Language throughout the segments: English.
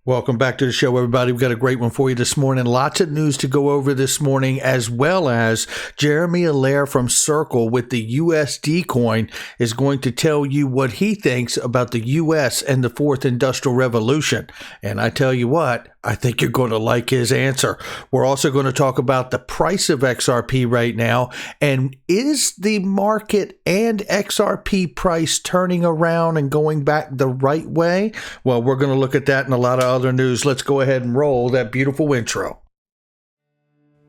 Welcome back to the show, everybody. We've got a great one for you this morning. Lots of news to go over this morning, as well as Jeremy Allaire from Circle with the USD coin is going to tell you what he thinks about the U.S. and the fourth industrial revolution. And I tell you what, I think you're going to like his answer. We're also going to talk about the price of XRP right now. And is the market and XRP price turning around and going back the right way? Well, we're going to look at that and a lot of other news. Let's go ahead and roll that beautiful intro.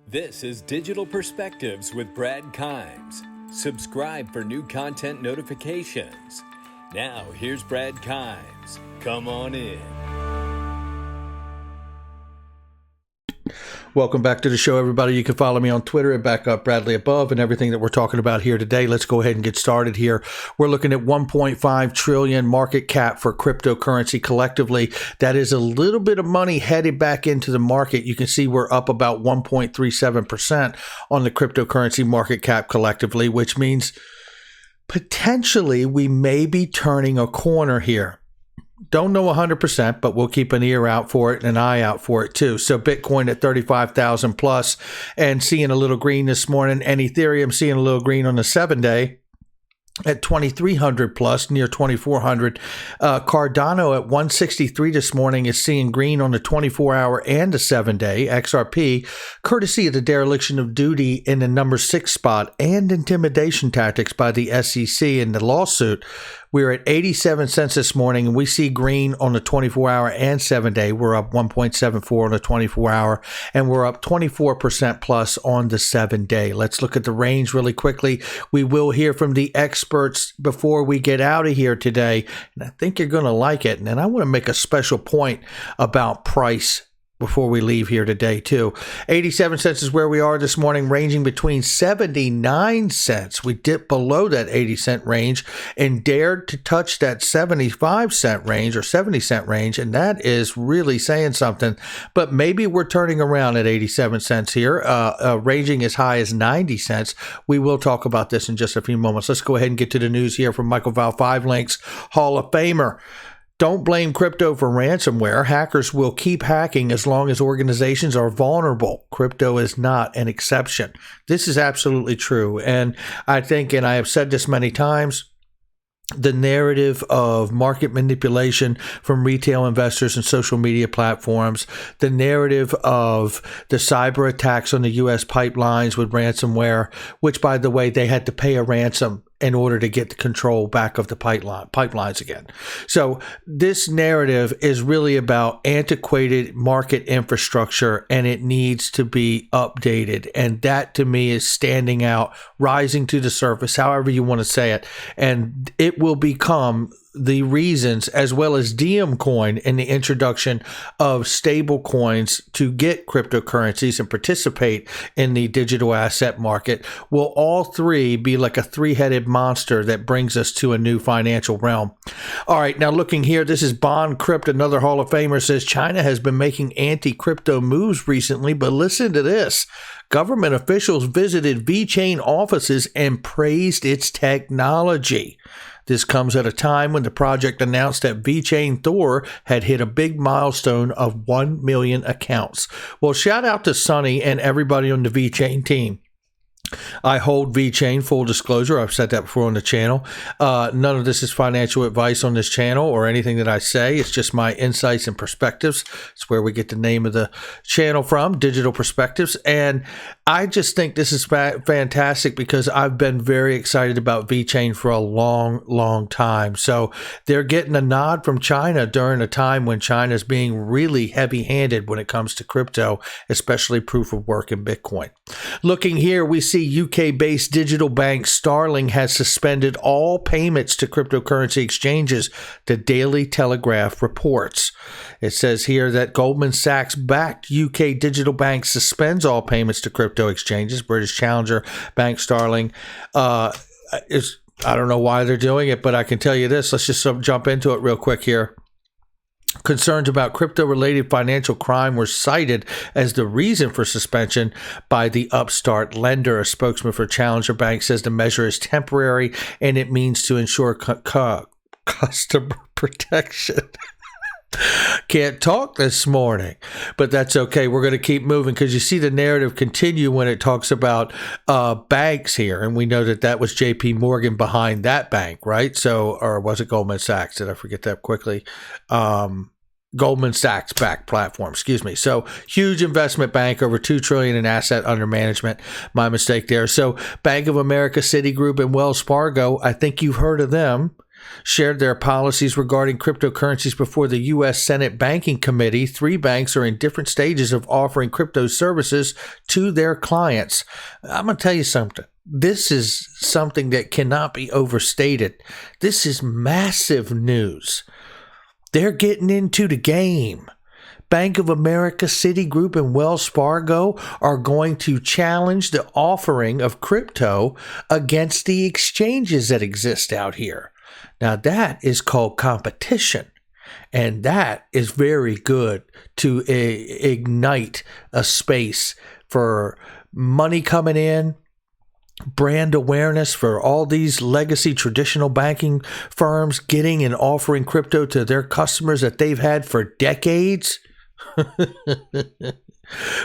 This is Digital Perspectives with Brad Kimes. Subscribe for new content notifications. Now, here's Brad Kimes. Come on in. Welcome back to the show, everybody. You can follow me on Twitter at @BackupBradleyAbove and everything that we're talking about here today. Let's go ahead and get started here. We're looking at 1.5 trillion market cap for cryptocurrency collectively. That is a little bit of money headed back into the market. You can see we're up about 1.37% on the cryptocurrency market cap collectively, which means potentially we may be turning a corner here. Don't know 100%, but we'll keep an ear out for it and an eye out for it too. So Bitcoin at 35,000 plus and seeing a little green this morning, and Ethereum seeing a little green on the 7-day at 2,300 plus, near 2,400. Cardano at 163 this morning is seeing green on the 24-hour and the 7-day. XRP, courtesy of the dereliction of duty in the number 6 spot and intimidation tactics by the SEC in the lawsuit. We're at 87 cents this morning, and we see green on the 24-hour and 7-day. We're up 1.74 on the 24-hour, and we're up 24% plus on the 7-day. Let's look at the range really quickly. We will hear from the experts before we get out of here today, and I think you're going to like it. And I want to make a special point about price before we leave here today too. 87 cents is where we are this morning, ranging between 79 cents. We dipped below that 80 cent range and dared to touch that 75 cent range or 70 cent range, and that is really saying something. But maybe we're turning around at 87 cents here, ranging as high as 90 cents. We will talk about this in just a few moments. Let's go ahead and get to the news here from Michael Val, 5 Links, Hall of Famer. Don't blame crypto for ransomware. Hackers will keep hacking as long as organizations are vulnerable. Crypto is not an exception. This is absolutely true. And I think, and I have said this many times, the narrative of market manipulation from retail investors and social media platforms, the narrative of the cyber attacks on the U.S. pipelines with ransomware, which, by the way, they had to pay a ransom in order to get the control back of the pipelines again. So this narrative is really about antiquated market infrastructure, and it needs to be updated. And that, to me, is standing out, rising to the surface, however you want to say it. And it will become the reasons, as well as Diem coin and the introduction of stable coins to get cryptocurrencies and participate in the digital asset market, will all three be like a three-headed monster that brings us to a new financial realm. All right, now looking here, this is Bond Crypt, another Hall of Famer, says China has been making anti-crypto moves recently, but listen to this. Government officials visited VeChain offices and praised its technology. This comes at a time when the project announced that VeChain Thor had hit a big milestone of 1 million accounts. Well, shout out to Sonny and everybody on the VeChain team. I hold VeChain, full disclosure. I've said that before on the channel. None of this is financial advice on this channel or anything that I say. It's just my insights and perspectives. It's where we get the name of the channel from, Digital Perspectives. And I just think this is fantastic because I've been very excited about VeChain for a long time. So they're getting a nod from China during a time when China is being really heavy-handed when it comes to crypto, especially proof of work and Bitcoin. Looking here, we see UK-based digital bank Starling has suspended all payments to cryptocurrency exchanges, the Daily Telegraph reports. It says here that Goldman Sachs-backed UK digital bank suspends all payments to crypto exchanges. British challenger bank Starling I don't know why they're doing it, but I can tell you this. Let's just jump into it real quick here. Concerns about crypto-related financial crime were cited as the reason for suspension by the upstart lender. A spokesman for Challenger Bank says the measure is temporary and it means to ensure customer protection. Can't talk this morning, but that's okay. We're going to keep moving because you see the narrative continue when it talks about banks here. And we know that that was JP Morgan behind that bank, right? So, or was it Goldman Sachs? Did I forget that quickly? Goldman Sachs backed platform, excuse me. So huge investment bank, over $2 trillion in asset under management. My mistake there. So Bank of America, Citigroup, and Wells Fargo, I think you've heard of them, shared their policies regarding cryptocurrencies before the U.S. Senate Banking Committee. 3 banks are in different stages of offering crypto services to their clients. I'm going to tell you something. This is something that cannot be overstated. This is massive news. They're getting into the game. Bank of America, Citigroup, and Wells Fargo are going to challenge the offering of crypto against the exchanges that exist out here. Now, that is called competition, and that is very good to ignite a space for money coming in, brand awareness for all these legacy traditional banking firms getting and offering crypto to their customers that they've had for decades.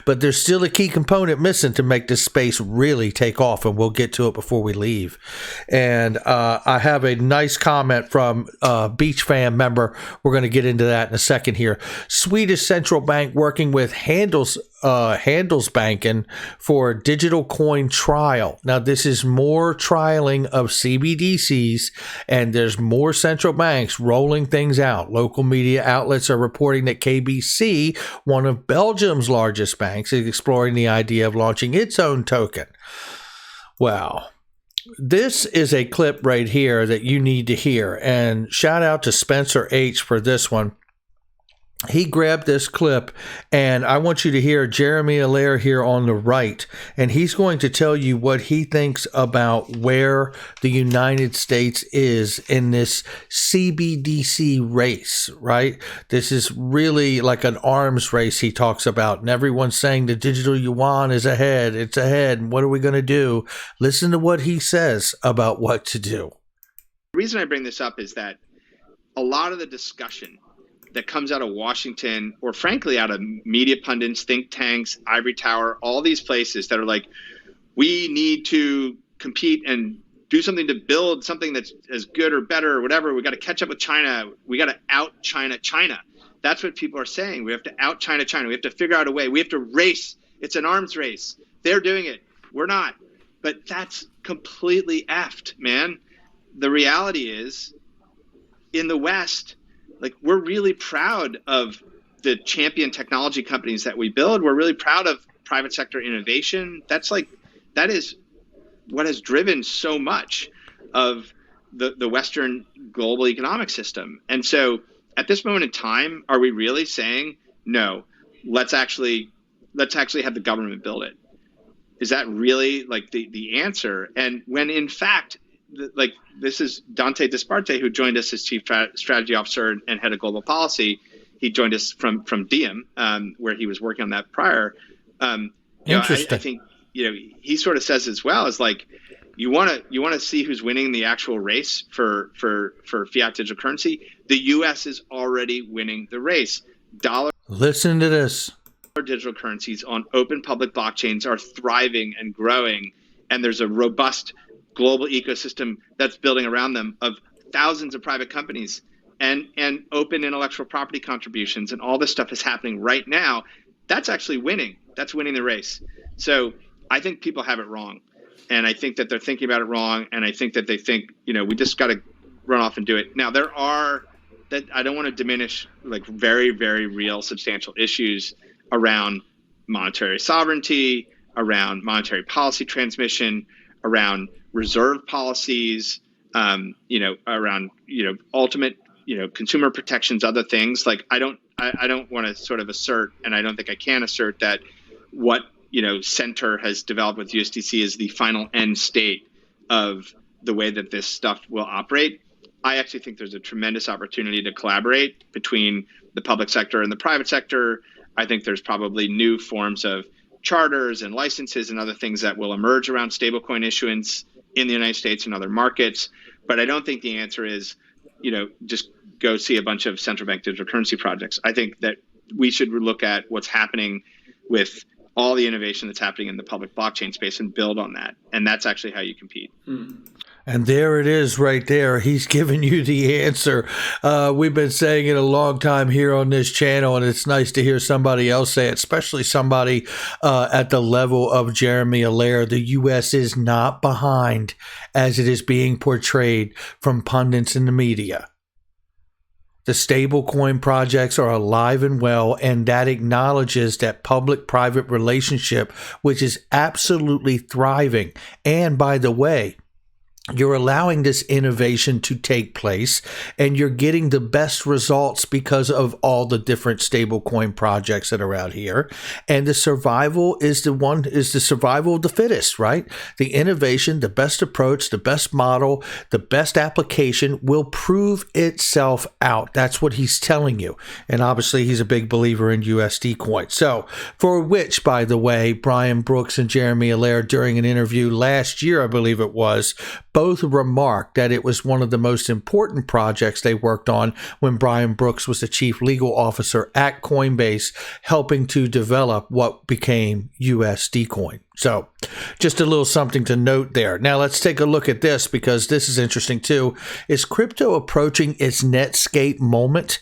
But there's still a key component missing to make this space really take off, and we'll get to it before we leave. And I have a nice comment from a Beach Fan member. We're going to get into that in a second here. Swedish Central Bank working with Handelsbanken for digital coin trial. Now, this is more trialing of CBDCs, and there's more central banks rolling things out. Local media outlets are reporting that KBC, one of Belgium's largest banks, is exploring the idea of launching its own token. Wow. This is a clip right here that you need to hear, and shout out to Spencer H for this one. He grabbed this clip, and I want you to hear Jeremy Allaire here on the right, and he's going to tell you what he thinks about where the United States is in this CBDC race, right? This is really like an arms race he talks about, and everyone's saying the digital yuan is ahead, it's ahead, and what are we going to do? Listen to what he says about what to do. The reason I bring this up is that a lot of the discussion that comes out of Washington, or frankly out of media pundits, think tanks, Ivory Tower, all these places that are like, we need to compete and do something to build something that's as good or better or whatever. We got to catch up with China. We got to out China China. That's what people are saying. We have to out China China. We have to figure out a way. We have to race. It's an arms race. They're doing it. We're not. But that's completely effed, man. The reality is, in the West, like, we're really proud of the champion technology companies that we build. We're really proud of private sector innovation. That is what has driven so much of the Western global economic system. And so at this moment in time, are we really saying, no, let's actually have the government build it? Is that really like the answer? And when in fact, like, this is Dante Disparte, who joined us as Chief Strategy Officer and Head of Global Policy. He joined us from Diem, where he was working on that prior. Interesting. I think he sort of says as well, is like, you want to see who's winning the actual race for fiat digital currency. The U.S. is already winning the race. Listen to this. Digital currencies on open public blockchains are thriving and growing, and there's a robust global ecosystem that's building around them of thousands of private companies and open intellectual property contributions, and all this stuff is happening right now. That's actually winning. That's winning the race. So I think people have it wrong, and I think that they're thinking about it wrong, and I think that they think, we just got to run off and do it. Now, there are, that I don't want to diminish, like, very, very real substantial issues around monetary sovereignty, around monetary policy transmission, around reserve policies, around, ultimate, consumer protections, other things. Like, I don't want to sort of assert, and I don't think I can assert, that what, Center has developed with USDC is the final end state of the way that this stuff will operate. I actually think there's a tremendous opportunity to collaborate between the public sector and the private sector. I think there's probably new forms of charters and licenses and other things that will emerge around stablecoin issuance in the United States and other markets. But I don't think the answer is, just go see a bunch of central bank digital currency projects. I think that we should look at what's happening with all the innovation that's happening in the public blockchain space and build on that. And that's actually how you compete. And there it is right there. He's giving you the answer. We've been saying it a long time here on this channel, and it's nice to hear somebody else say it, especially somebody at the level of Jeremy Allaire. The U.S. is not behind as it is being portrayed from pundits in the media. The stablecoin projects are alive and well, and that acknowledges that public-private relationship, which is absolutely thriving. And by the way, you're allowing this innovation to take place, and you're getting the best results because of all the different stablecoin projects that are out here. And the survival is the survival of the fittest, right? The innovation, the best approach, the best model, the best application will prove itself out. That's what he's telling you. And obviously, he's a big believer in USD coin. So, for which, by the way, Brian Brooks and Jeremy Allaire, during an interview last year, I believe it was, both remarked that it was one of the most important projects they worked on when Brian Brooks was the chief legal officer at Coinbase, helping to develop what became USD coin. So just a little something to note there. Now let's take a look at this, because this is interesting too. Is crypto approaching its Netscape moment?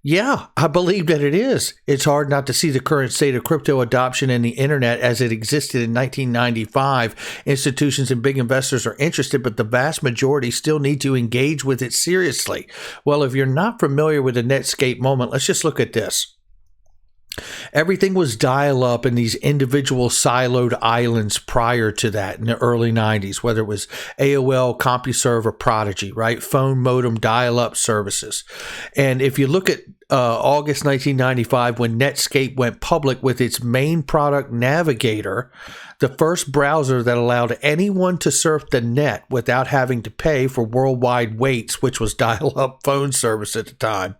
Yeah, I believe that it is. It's hard not to see the current state of crypto adoption in the internet as it existed in 1995. Institutions and big investors are interested, but the vast majority still need to engage with it seriously. Well, if you're not familiar with the Netscape moment, let's just look at this. Everything was dial-up in these individual siloed islands prior to that in the early 90s, whether it was AOL, CompuServe, or Prodigy, right? Phone modem dial-up services. And if you look at August 1995, when Netscape went public with its main product, Navigator, the first browser that allowed anyone to surf the net without having to pay for worldwide waits, which was dial-up phone service at the time.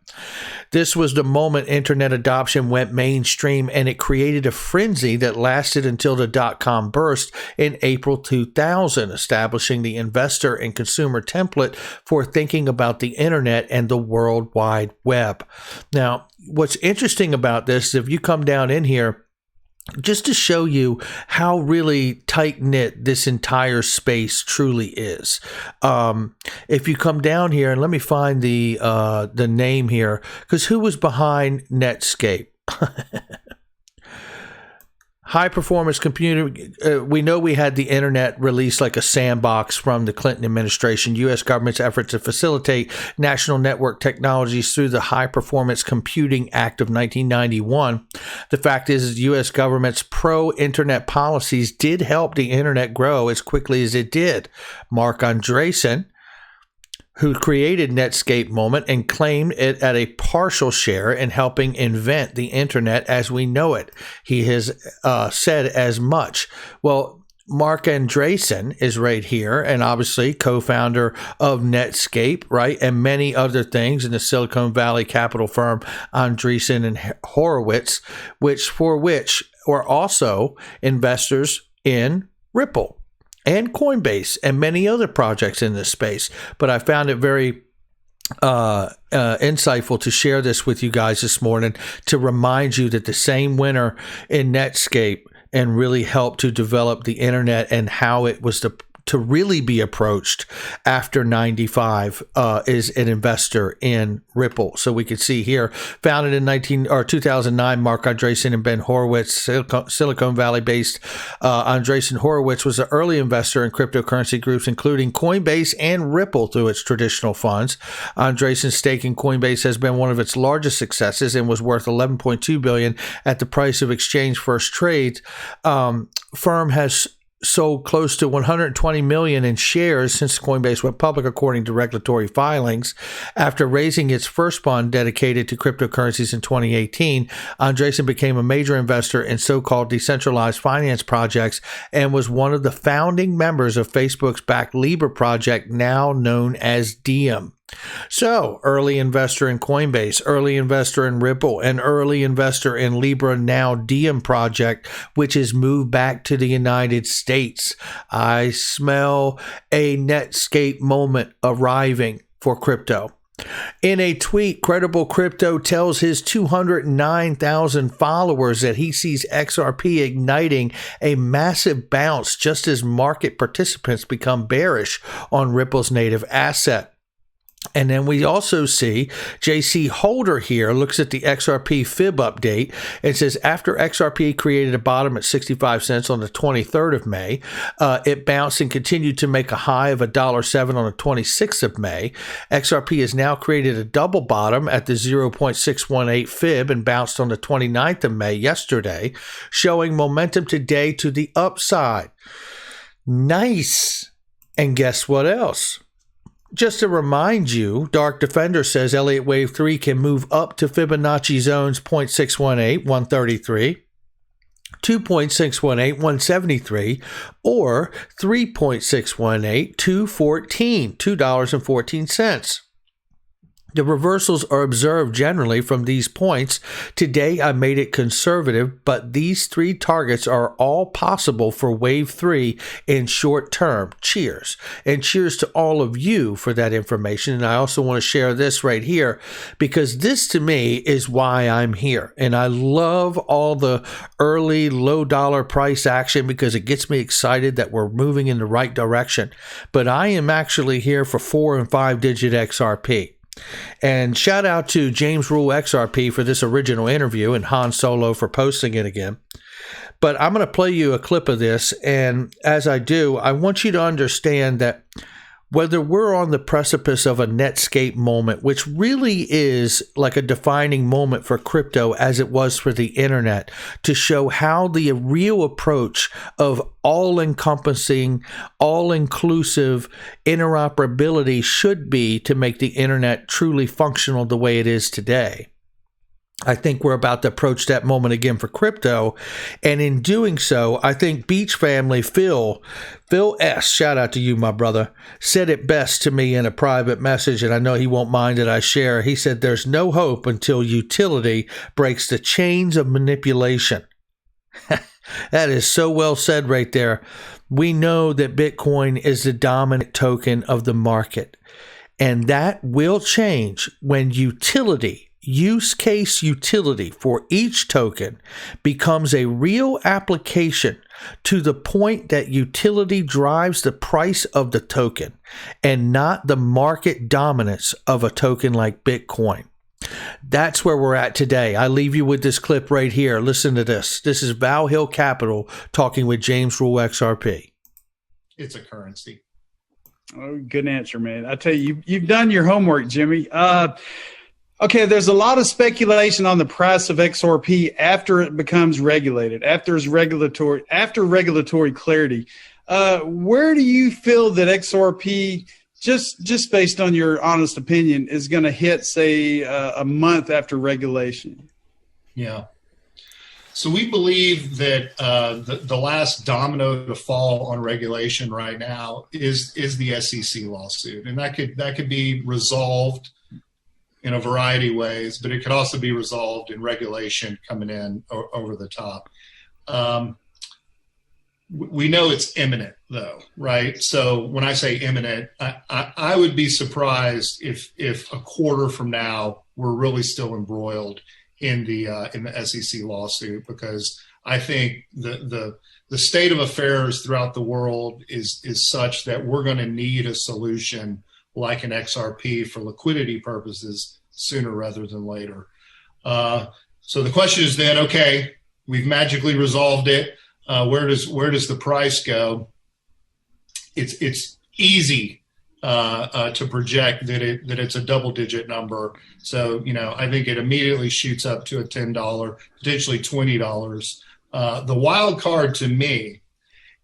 This was the moment internet adoption went mainstream, and it created a frenzy that lasted until the dot-com burst in April 2000, establishing the investor and consumer template for thinking about the internet and the World Wide Web. Now, what's interesting about this is if you come down in here, just to show you how really tight-knit this entire space truly is. If you come down here, and let me find the name here, because who was behind Netscape? High performance computer. We know we had the internet released like a sandbox from the Clinton administration. U.S. government's effort to facilitate national network technologies through the High Performance Computing Act of 1991. The fact is, the U.S. government's pro-internet policies did help the internet grow as quickly as it did. Mark Andreessen, who created Netscape Moment and claimed it at a partial share in helping invent the internet as we know it. He has said as much. Well, Mark Andreessen is right here, and obviously co-founder of Netscape, right, and many other things in the Silicon Valley capital firm Andreessen and Horowitz, which were also investors in Ripple and Coinbase and many other projects in this space. But I found it very insightful to share this with you guys this morning, to remind you that the same winner in Netscape and really helped to develop the internet and how it was to really be approached after 95 is an investor in Ripple. So we could see here, founded in 2009, Mark Andreessen and Ben Horowitz, Silicon Valley-based Andreessen Horowitz was an early investor in cryptocurrency groups, including Coinbase and Ripple through its traditional funds. Andreessen's stake in Coinbase has been one of its largest successes and was worth $11.2 billion at the price of exchange first trades. Firm has sold close to 120 million in shares since Coinbase went public, according to regulatory filings. After raising its first fund dedicated to cryptocurrencies in 2018, Andreessen became a major investor in so-called decentralized finance projects and was one of the founding members of Facebook's backed Libra project, now known as Diem. So, early investor in Coinbase, early investor in Ripple, and early investor in Libra, now Diem project, which has moved back to the United States. I smell a Netscape moment arriving for crypto. In a tweet, Credible Crypto tells his 209,000 followers that he sees XRP igniting a massive bounce just as market participants become bearish on Ripple's native asset. And then we also see JC Holder here looks at the XRP fib update and says after XRP created a bottom at 65 cents on the 23rd of May, it bounced and continued to make a high of $1.07 on the 26th of May. XRP has now created a double bottom at the 0.618 fib and bounced on the 29th of May yesterday, showing momentum today to the upside. Nice. And guess what else? Just to remind you, Dark Defender says Elliott Wave 3 can move up to Fibonacci zones 0.618, 133, 2.618, 173, or 3.618, 214, $2.14. The reversals are observed generally from these points. Today, I made it conservative, but these three targets are all possible for Wave 3 in short term. Cheers. And cheers to all of you for that information. And I also want to share this right here because this to me is why I'm here. And I love all the early low dollar price action because it gets me excited that we're moving in the right direction. But I am actually here for 4 and 5 digit XRP. And shout out to James Rule XRP for this original interview and Han Solo for posting it again. But I'm going to play you a clip of this. And as I do, I want you to understand that whether we're on the precipice of a Netscape moment, which really is like a defining moment for crypto as it was for the internet, to show how the real approach of all-encompassing, all-inclusive interoperability should be to make the internet truly functional the way it is today. I think we're about to approach that moment again for crypto. And in doing so, I think Beach Family Phil S., shout out to you, my brother, said it best to me in a private message, and I know he won't mind that I share. He said, there's no hope until utility breaks the chains of manipulation. That is so well said right there. We know that Bitcoin is the dominant token of the market, and that will change when use case utility for each token becomes a real application to the point that utility drives the price of the token and not the market dominance of a token like Bitcoin. That's where we're at today. I leave you with this clip right here. Listen to this. This is Val Hill Capital talking with James Rule XRP. It's a currency. Oh, good answer, man. I tell you, you've done your homework, Jimmy. Okay, there's a lot of speculation on the price of XRP after it becomes regulated, after regulatory clarity. Where do you feel that XRP, just based on your honest opinion, is going to hit, say, a month after regulation? Yeah. So we believe that the last domino to fall on regulation right now is the SEC lawsuit, and that could be resolved in a variety of ways, but it could also be resolved in regulation coming in over the top. We know it's imminent, though, right? So when I say imminent, I would be surprised if a quarter from now we're really still embroiled in the SEC lawsuit, because I think the state of affairs throughout the world is such that we're going to need a solution like an XRP for liquidity purposes sooner rather than later. So the question is then, okay, we've magically resolved it. Where does the price go? It's easy to project that it's a double-digit number. So I think it immediately shoots up to a $10, potentially $20. The wild card to me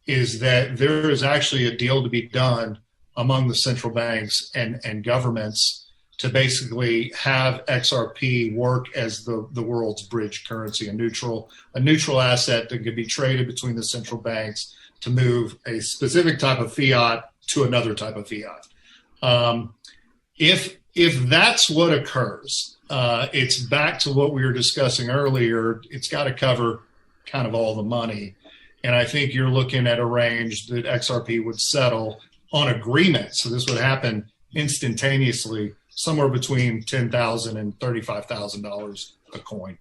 is that there is actually a deal to be done among the central banks and governments to basically have XRP work as the world's bridge currency, a neutral asset that can be traded between the central banks to move a specific type of fiat to another type of fiat. If that's what occurs, it's back to what we were discussing earlier. It's got to cover kind of all the money. And I think you're looking at a range that XRP would settle on agreement. So this would happen instantaneously somewhere between $10,000 and $35,000 a coin.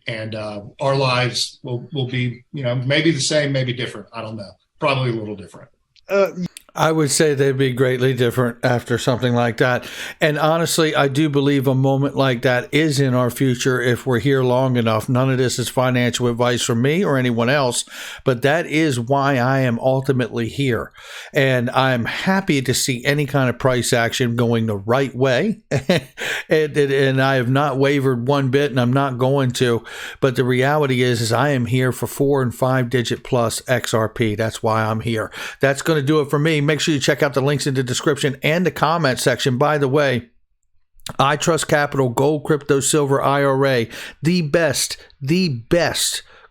And our lives will be, maybe the same, maybe different. I don't know. Probably a little different. I would say they'd be greatly different after something like that. And honestly, I do believe a moment like that is in our future if we're here long enough. None of this is financial advice from me or anyone else, but that is why I am ultimately here. And I'm happy to see any kind of price action going the right way. and I have not wavered one bit, and I'm not going to. But the reality is I am here for 4 and 5 digit plus XRP. That's why I'm here. That's going to do it for me. Make sure you check out the links in the description and the comment section. By the way, I Trust Capital Gold, Crypto, Silver IRA, the best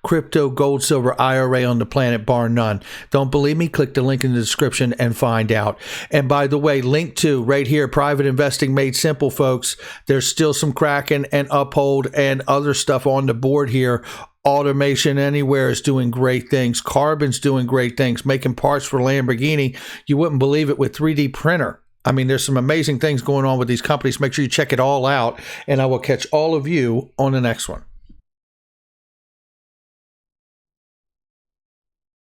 crypto, gold, silver IRA on the planet, bar none. Don't believe me? Click the link in the description and find out. And by the way, link to right here, Private Investing Made Simple, folks. There's still some Kraken and Uphold and other stuff on the board here. Automation Anywhere is doing great things. Carbon's doing great things, making parts for Lamborghini. You wouldn't believe it with 3D printer. I mean, there's some amazing things going on with these companies. Make sure you check it all out, and I will catch all of you on the next one.